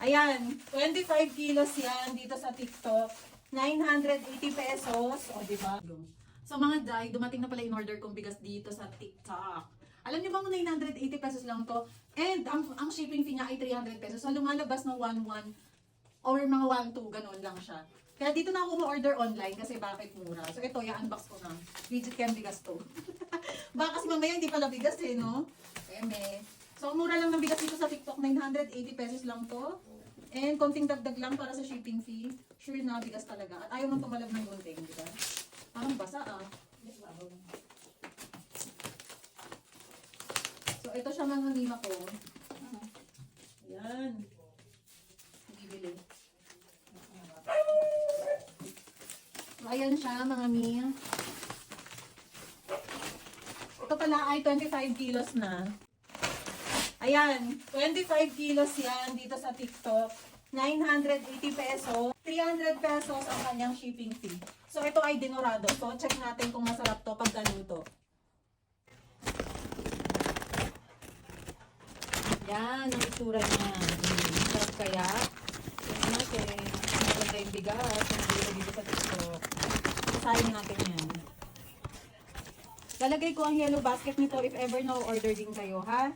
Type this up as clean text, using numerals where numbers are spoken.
Ayan, 25 kilos yan dito sa TikTok. 980 pesos. O, diba? So mga day, dumating na pala in order kong bigas dito sa TikTok. Alam niyo bang 980 pesos lang to? And ang shipping fee niya ay 300 pesos. So lumalabas ng 1,1 or mga 1,2, ganun lang siya. Kaya dito na ako ma-order online kasi bakit mura. So ito, i-unbox ko na. Legit kaya bigas to. Baka kasi mamaya hindi pala bigas eh, no? Eme. So mura lang ng bigas dito sa TikTok. 980 pesos lang to. And konting dagdag lang para sa shipping fee. Sure na, bigas talaga. At ayaw mong tumalab ng gunting, di ba? Parang basa ah. So ito siya mga nima ko. Ayan. Bibili. So ayan siya mga mi. Ito pala ay 25 kilos na. Ayan, 25 kilos yan dito sa TikTok. 980 pesos. 300 pesos ang kanyang shipping fee. So ito ay dinurado. So check natin kung masarap to pag galuto. Yan, ang itsura niya. Sarap kaya. Tingnan natin. Maganda yung bigas. Ang dito sa TikTok. Sayang natin yan. Lalagay ko ang yellow basket nito if ever na order din kayo, ha?